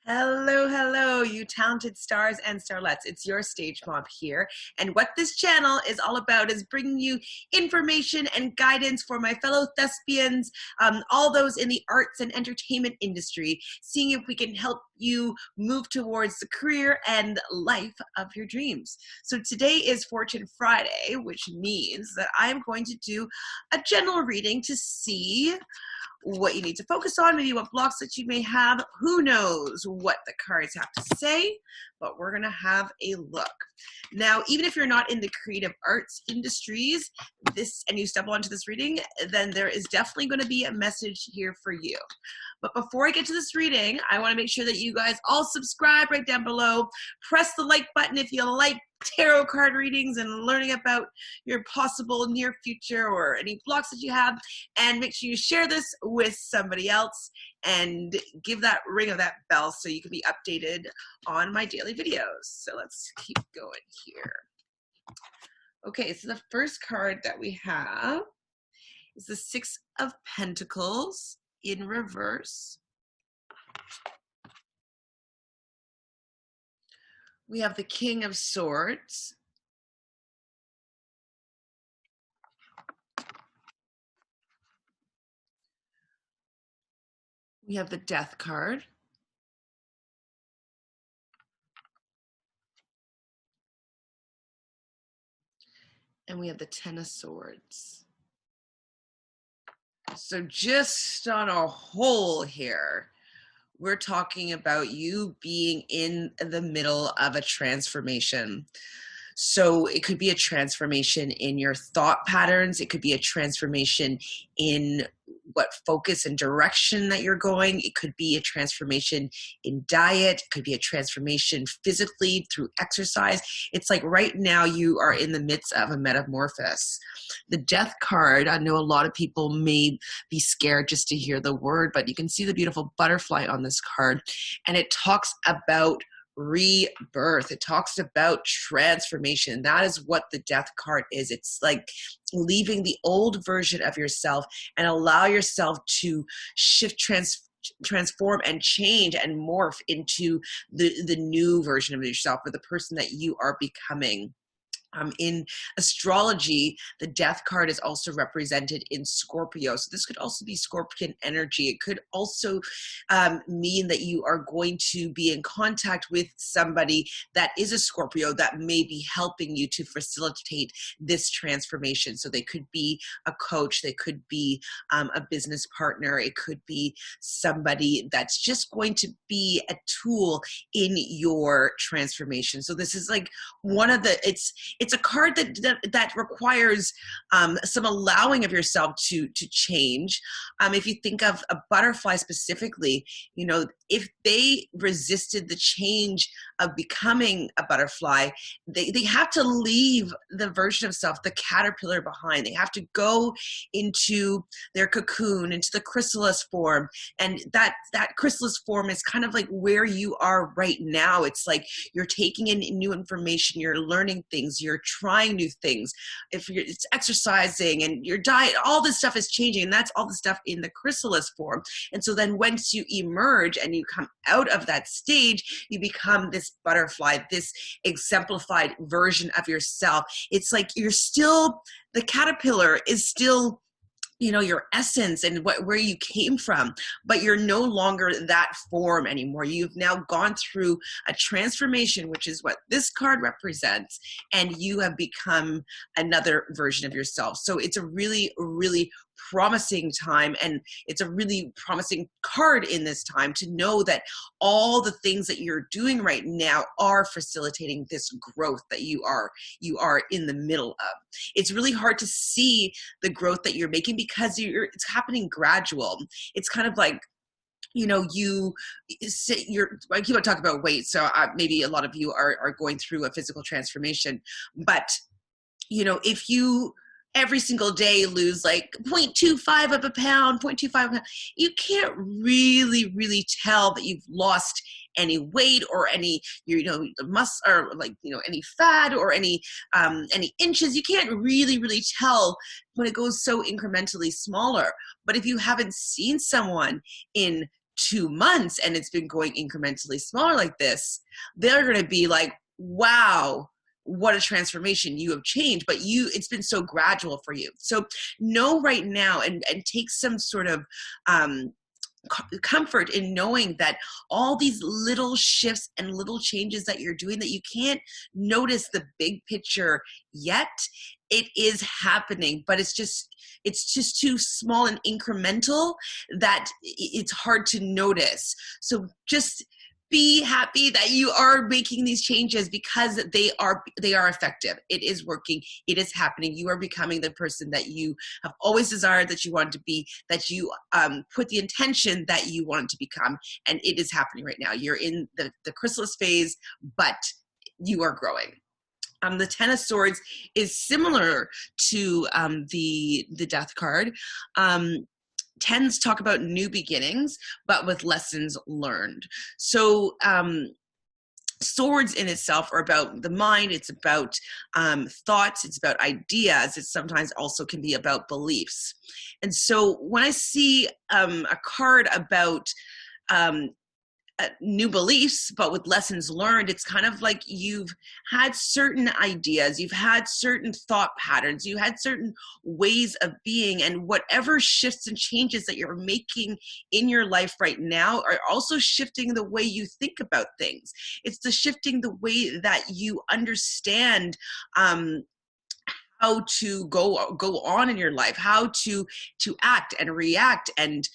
Hello, hello, you talented stars and starlets. It's your stage mom here. And what this channel is all about is bringing you information and guidance for my fellow thespians, all those in the arts and entertainment industry, seeing if we can help you move towards the career and life of your dreams. So today is Fortune Friday, which means that I'm going to do a general reading to see what you need to focus on, maybe what blocks that you may have. Who knows what the cards have to say, but we're gonna have a look. Now, even if you're not in the creative arts industries, and you stumble onto this reading, then there is definitely gonna be a message here for you. But before I get to this reading, I wanna make sure that you guys all subscribe right down below. Press the like button if you like tarot card readings and learning about your possible near future or any blocks that you have, and make sure you share this with somebody else and give that ring of that bell so you can be updated on my daily videos. So let's keep going here. Okay, so the first card that we have is the Six of Pentacles in reverse. We have the King of Swords. We have the Death card. And we have the Ten of Swords. So just on a whole here, we're talking about you being in the middle of a transformation. So it could be a transformation in your thought patterns. It could be a transformation in what focus and direction that you're going. It could be a transformation in diet. It could be a transformation physically through exercise. It's like right now you are in the midst of a metamorphosis. The Death card, I know a lot of people may be scared just to hear the word, but you can see the beautiful butterfly on this card, and it talks about rebirth. It talks about transformation. That is what the Death card is. It's like leaving the old version of yourself and allow yourself to shift, transform and change and morph into the new version of yourself, or the person that you are becoming. In astrology, the Death card is also represented in Scorpio. So this could also be Scorpion energy. It could also mean that you are going to be in contact with somebody that is a Scorpio that may be helping you to facilitate this transformation. So they could be a coach, they could be a business partner, it could be somebody that's just going to be a tool in your transformation. So this is like one of the, it's a card that requires some allowing of yourself to change. If you think of a butterfly specifically, you know, if they resisted the change of becoming a butterfly, they have to leave the version of self, the caterpillar, behind. They have to go into their cocoon, into the chrysalis form. And that chrysalis form is kind of like where you are right now. It's like you're taking in new information, you're learning things, you're trying new things. It's exercising and your diet, all this stuff is changing, and that's all the stuff in the chrysalis form. And so then once you emerge and you come out of that stage, you become this butterfly, this exemplified version of yourself. It's like you're still, the caterpillar is still, you know, your essence and where you came from, but you're no longer that form anymore. You've now gone through a transformation, which is what this card represents, and you have become another version of yourself. So it's a really, really promising time, and it's a really promising card in this time to know that all the things that you're doing right now are facilitating this growth that you are in the middle of. It's really hard to see the growth that you're making because it's happening gradual. It's kind of like, you know, I keep on talking about weight, so maybe a lot of you are going through a physical transformation, but you know, if you every single day lose like 0.25 of a pound, 0.25 of a pound, you can't really tell that you've lost any weight or any, you know, muscle, or like, you know, any fat or any inches. You can't really tell when it goes so incrementally smaller. But if you haven't seen someone in 2 months and it's been going incrementally smaller like this, they're going to be like, wow, what a transformation, you have changed, but it's been so gradual for you. So know right now and take some sort of comfort in knowing that all these little shifts and little changes that you're doing, that you can't notice the big picture yet, it is happening, but it's just too small and incremental that it's hard to notice. So just be happy that you are making these changes, because they are effective. It is working. It is happening. You are becoming the person that you have always desired that you wanted to be, that you put the intention that you wanted to become, and it is happening right now. You're in the chrysalis phase, but you are growing. The Ten of Swords is similar to the Death card. Tens talk about new beginnings, but with lessons learned. So swords in itself are about the mind. It's about thoughts. It's about ideas. It sometimes also can be about beliefs. And so when I see a card about new beliefs, but with lessons learned, it's kind of like you've had certain ideas, you've had certain thought patterns, you had certain ways of being, and whatever shifts and changes that you're making in your life right now are also shifting the way you think about things. It's the shifting the way that you understand how to go on in your life, how to act and react, and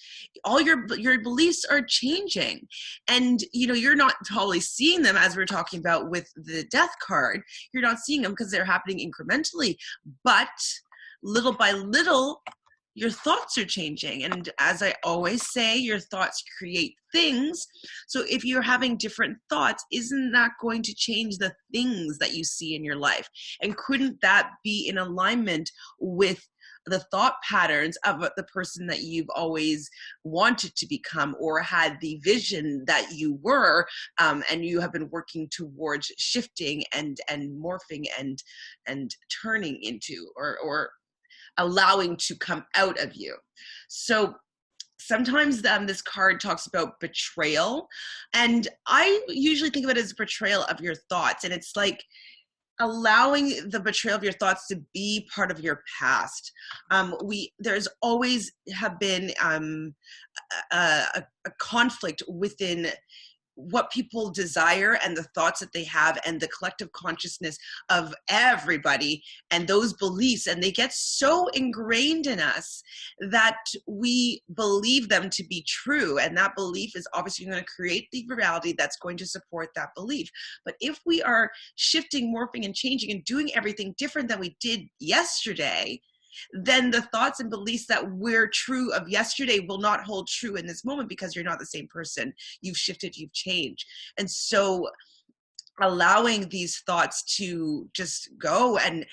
all your beliefs are changing. And you're not totally seeing them, as we're talking about with the Death card. You're not seeing them because they're happening incrementally, but little by little your thoughts are changing. And as I always say, your thoughts create things. So if you're having different thoughts, isn't that going to change the things that you see in your life? And couldn't that be in alignment with the thought patterns of the person that you've always wanted to become, or had the vision that you were, and you have been working towards shifting and morphing and turning into, or allowing to come out of you? So sometimes this card talks about betrayal, and I usually think of it as a betrayal of your thoughts, and it's like allowing the betrayal of your thoughts to be part of your past. There's always have been a conflict within what people desire and the thoughts that they have and the collective consciousness of everybody and those beliefs, and they get so ingrained in us that we believe them to be true, and that belief is obviously going to create the reality that's going to support that belief. But if we are shifting, morphing, and changing and doing everything different than we did yesterday, then the thoughts and beliefs that were true of yesterday will not hold true in this moment, because you're not the same person. You've shifted, you've changed. And so allowing these thoughts to just go and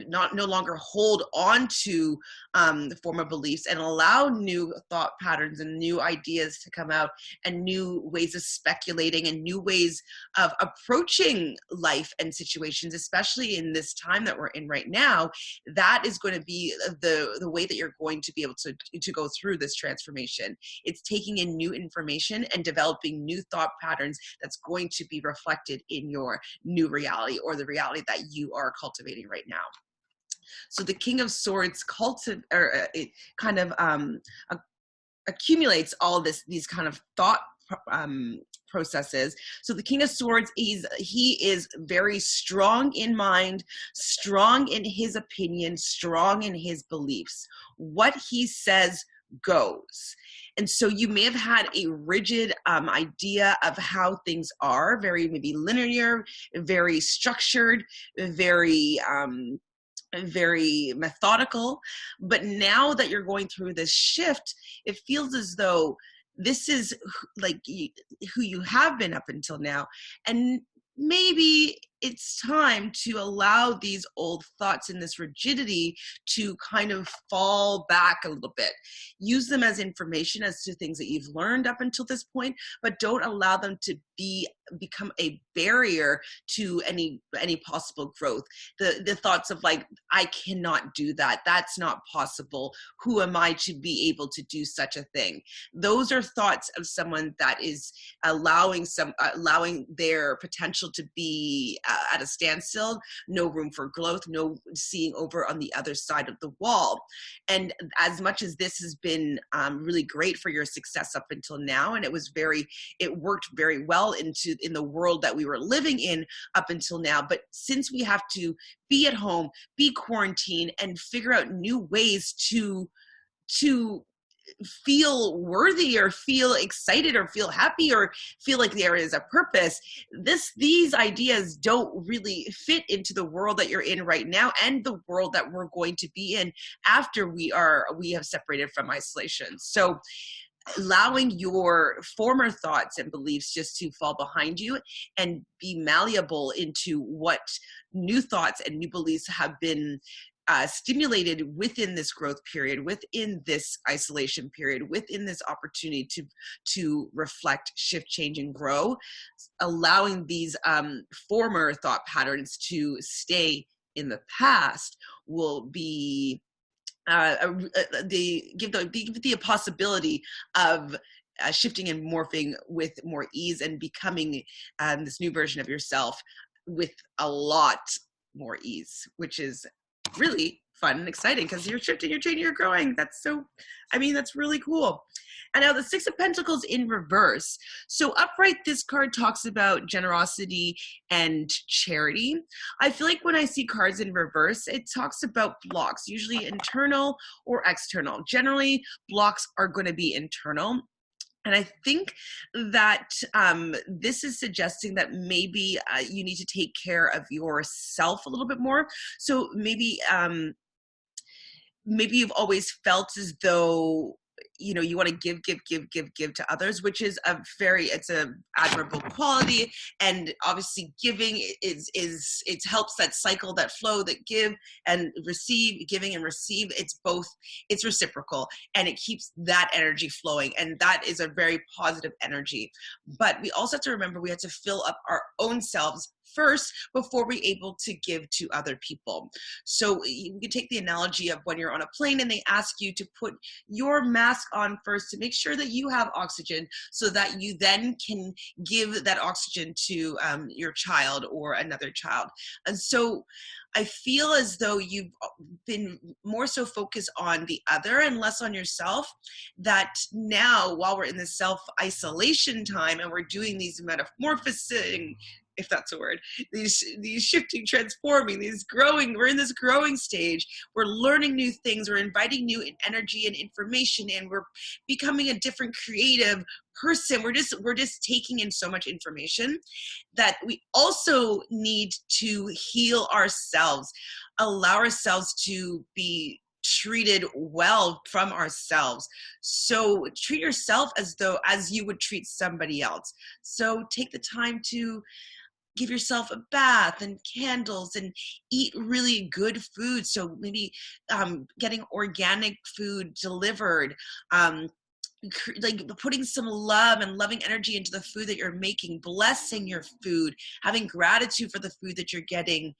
no longer hold on to the former beliefs, and allow new thought patterns and new ideas to come out, and new ways of speculating and new ways of approaching life and situations, especially in this time that we're in right now. That is going to be the way that you're going to be able to go through this transformation. It's taking in new information and developing new thought patterns that's going to be reflected in your new reality, or the reality that you are cultivating right now. So the King of Swords it kind of accumulates all these kind of thought processes. So the King of Swords, he is very strong in mind, strong in his opinion, strong in his beliefs. What he says goes. And so you may have had a rigid idea of how things are, very maybe linear, very structured, very methodical. But now that you're going through this shift, it feels as though this is like who you have been up until now. And maybe it's time to allow these old thoughts and this rigidity to kind of fall back a little bit. Use them as information as to things that you've learned up until this point, but don't allow them to become a barrier to any possible growth. The thoughts of like, I cannot do that, that's not possible, who am I to be able to do such a thing? Those are thoughts of someone that is allowing their potential to be at a standstill, no room for growth, no seeing over on the other side of the wall. And as much as this has been really great for your success up until now, and it worked very well in the world that we were living in up until now, but since we have to be at home, be quarantined, and figure out new ways to feel worthy or feel excited or feel happy or feel like there is a purpose, these ideas don't really fit into the world that you're in right now and the world that we're going to be in after we have separated from isolation. So allowing your former thoughts and beliefs just to fall behind you and be malleable into what new thoughts and new beliefs have been stimulated within this growth period, within this isolation period, within this opportunity to reflect, shift, change, and grow. Allowing these former thought patterns to stay in the past will be give the possibility of shifting and morphing with more ease and becoming this new version of yourself with a lot more ease, which is really fun and exciting because you're shifting, you're changing, you're growing. That's really cool. And now the Six of Pentacles in reverse. So upright, this card talks about generosity and charity. I feel like when I see cards in reverse, it talks about blocks, usually internal or external. Generally, blocks are going to be internal. And I think that this is suggesting that maybe you need to take care of yourself a little bit more. So maybe you've always felt as though you want to give to others, which is it's a admirable quality. And obviously giving it helps that cycle, that flow, that give and receive, giving and receive. It's reciprocal and it keeps that energy flowing. And that is a very positive energy. But we also have to remember we have to fill up our own selves first before we're able to give to other people. So you can take the analogy of when you're on a plane and they ask you to put your mask on first to make sure that you have oxygen so that you then can give that oxygen to your child or another child. And so I feel as though you've been more so focused on the other and less on yourself, that now while we're in this self-isolation time and we're doing these metamorphosing, if that's a word, these shifting, transforming, we're in this growing stage. We're learning new things. We're inviting new energy and information, and we're becoming a different creative person. We're just taking in so much information that we also need to heal ourselves, allow ourselves to be treated well from ourselves. So treat yourself as you would treat somebody else. So take the time to give yourself a bath and candles and eat really good food. So maybe getting organic food delivered, like putting some love and loving energy into the food that you're making, blessing your food, having gratitude for the food that you're getting,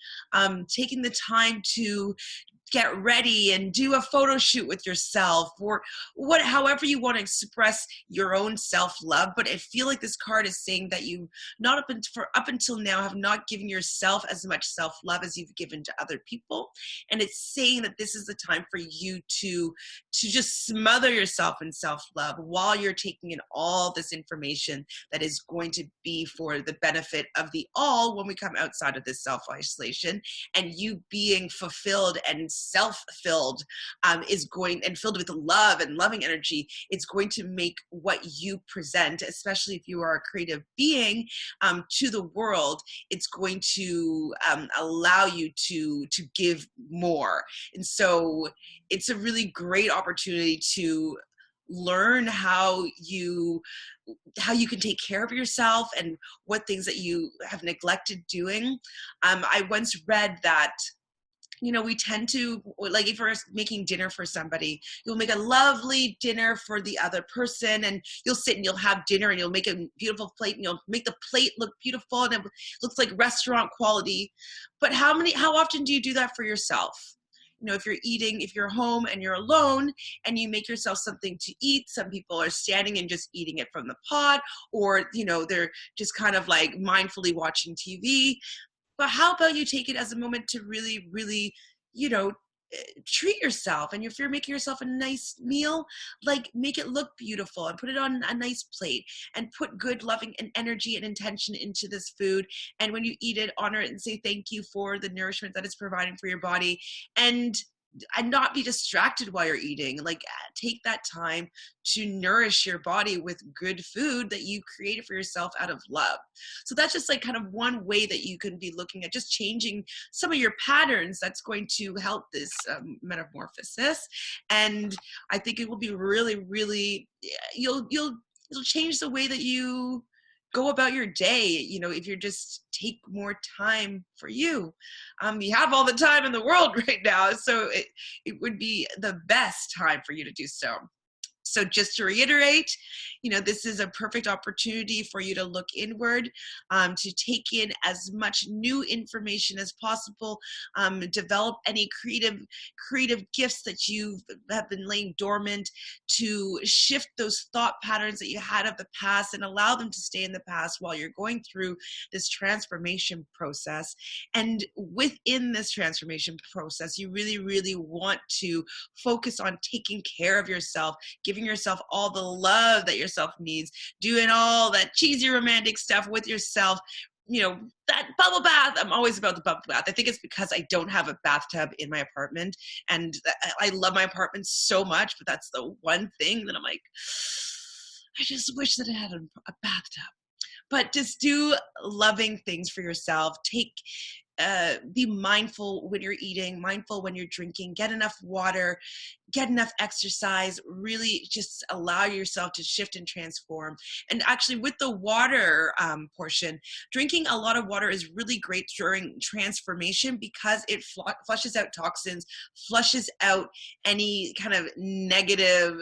taking the time to get ready and do a photo shoot with yourself, or however you want to express your own self-love. But I feel like this card is saying that you up until now have not given yourself as much self-love as you've given to other people. And it's saying that this is the time for you to just smother yourself in self-love while you're taking in all this information that is going to be for the benefit of the all when we come outside of this self-isolation. And you being fulfilled and self-filled and filled with love and loving energy, it's going to make what you present, especially if you are a creative being, to the world, it's going to allow you to give more. And so it's a really great opportunity to learn how you how you can take care of yourself and what things that you have neglected doing. I once read that, you know, we tend to, like, if you're making dinner for somebody, you'll make a lovely dinner for the other person, and you'll sit and you'll have dinner and you'll make a beautiful plate and you'll make the plate look beautiful and it looks like restaurant quality. But how often do you do that for yourself? You know, if you're home and you're alone and you make yourself something to eat, some people are standing and just eating it from the pot, or, you know, they're just kind of like mindfully watching TV. But how about you take it as a moment to really, really, you know, treat yourself? And if you're making yourself a nice meal, like, make it look beautiful and put it on a nice plate and put good, loving, and energy and intention into this food. And when you eat it, honor it and say thank you for the nourishment that it's providing for your body. And not be distracted while you're eating. Like, take that time to nourish your body with good food that you created for yourself out of love. So that's just like kind of one way that you can be looking at just changing some of your patterns. That's going to help this metamorphosis. And I think it will be really, really, it'll change the way that you go about your day. You know, if you just take more time for you. You have all the time in the world right now, so it would be the best time for you to do so. So just to reiterate, you know, this is a perfect opportunity for you to look inward, to take in as much new information as possible, develop any creative gifts that you have been laying dormant, to shift those thought patterns that you had of the past and allow them to stay in the past while you're going through this transformation process. And within this transformation process, you really, really want to focus on taking care of yourself, giving yourself all the love that yourself needs, doing all that cheesy romantic stuff with yourself. You know, that bubble bath, I'm always about the bubble bath. I think it's because I don't have a bathtub in my apartment, and I love my apartment so much, but that's the one thing that I'm like, I just wish that it had a bathtub. But just do loving things for yourself. Be mindful when you're eating, mindful when you're drinking, get enough water, get enough exercise, really just allow yourself to shift and transform. And actually with the water portion, drinking a lot of water is really great during transformation because it flushes out toxins, flushes out any kind of negative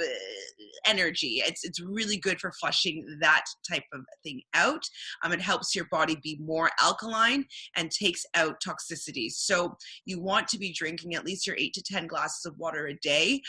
energy. It's really good for flushing that type of thing out. It helps your body be more alkaline and takes out toxicity. So you want to be drinking at least your 8 to 10 glasses of water a day.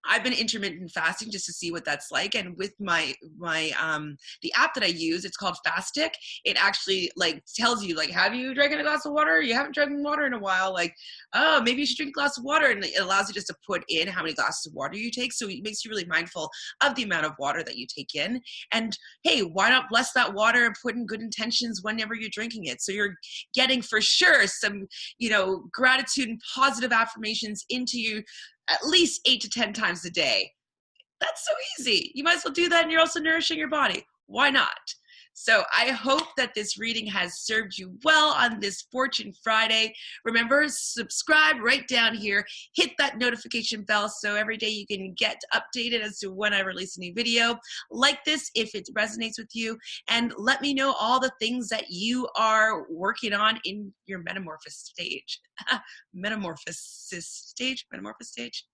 I've been intermittent fasting just to see what that's like, and with my the app that I use, it's called Fastic. It actually like tells you, like, have you drank a glass of water? You haven't drank water in a while. Like, oh, maybe you should drink a glass of water, and it allows you just to put in how many glasses of water you take. So it makes you really mindful of the amount of water that you take in. And hey, why not bless that water and put in good intentions whenever you're drinking it? So you're getting for sure some, you know, gratitude and positive affirmations into you at least 8 to 10 times a day. That's so easy. You might as well do that, and you're also nourishing your body. Why not? So I hope that this reading has served you well on this Fortune Friday. Remember, subscribe right down here. Hit that notification bell so every day you can get updated as to when I release a new video. Like this if it resonates with you, and let me know all the things that you are working on in your metamorphosis stage. Metamorphosis stage?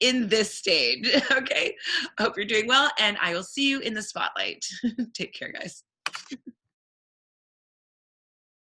In this stage. Okay. I hope you're doing well, and I will see you in the spotlight. Take care, guys.